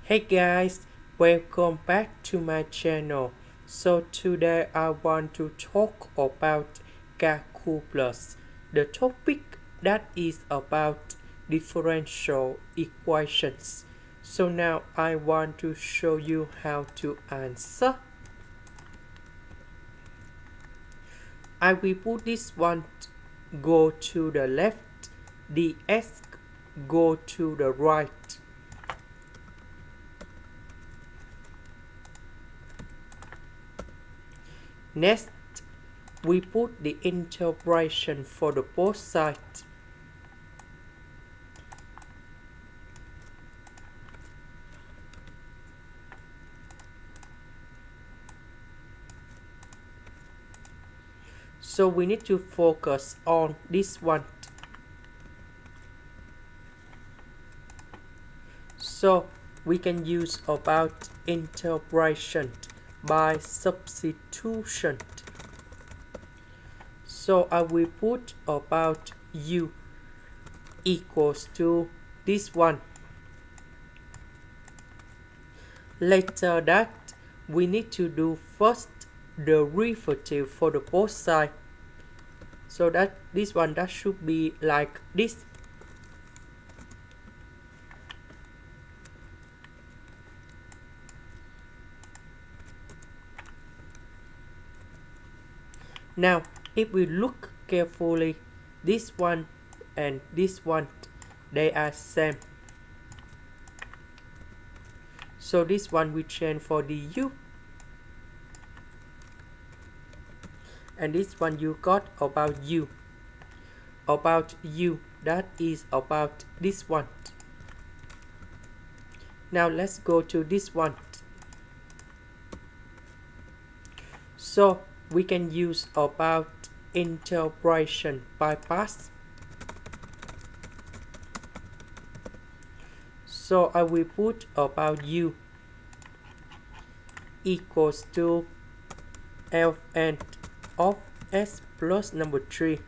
Hey guys, welcome back to my channel. So today I want to talk about calculus, the topic that is about differential equations. So now I want to show you how to answer. I will put this one go to the left, the x go to the right. Next, we put the integration for the both sides. So we need to focus on this one. So we can use about integration by substitution. So I will put about u equals to this one. Later that, we need to do first the derivative for the both sides. So that this one that should be like this. Now, if we look carefully, this one and this one, they are same. So this one we change for the u. And this one you got about u. About u, that is about this one. Now let's go to this one. So we can use about integration by parts. So I will put about u equals to ln of s plus number 3.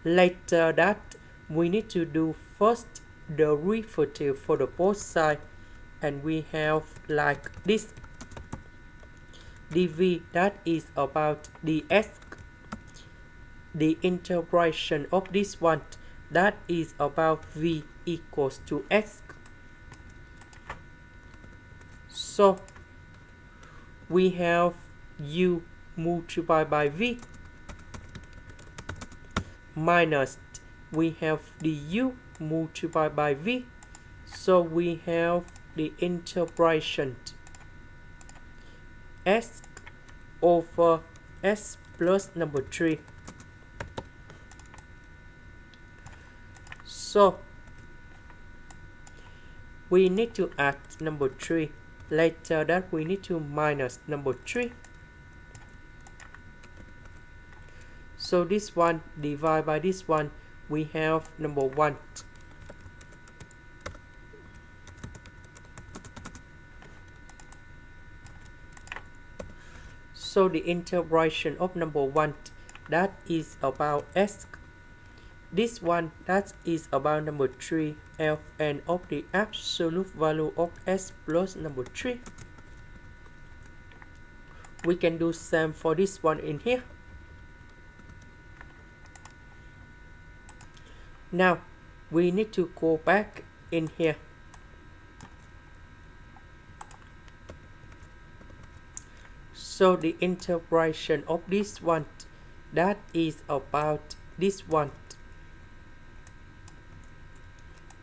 Later that, we need to do first the derivative for the both sides, and we have like this. dv, that is about ds. The integration of this one, that is about v equals to s. So we have u multiplied by v minus we have the u multiplied by v. So we have the integration s over s plus number 3. So we need to add number 3. Later that, we need to minus number 3. So this one divided by this one, we have number 1. So the integration of number 1, that is about s. This one, that is about number 3, ln of the absolute value of s plus number 3. We can do same for this one in here. Now, we need to go back in here. So the integration of this one, that is about this one.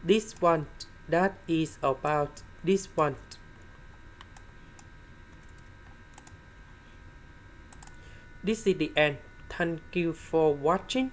This one, that is about this one. This is the end. Thank you for watching.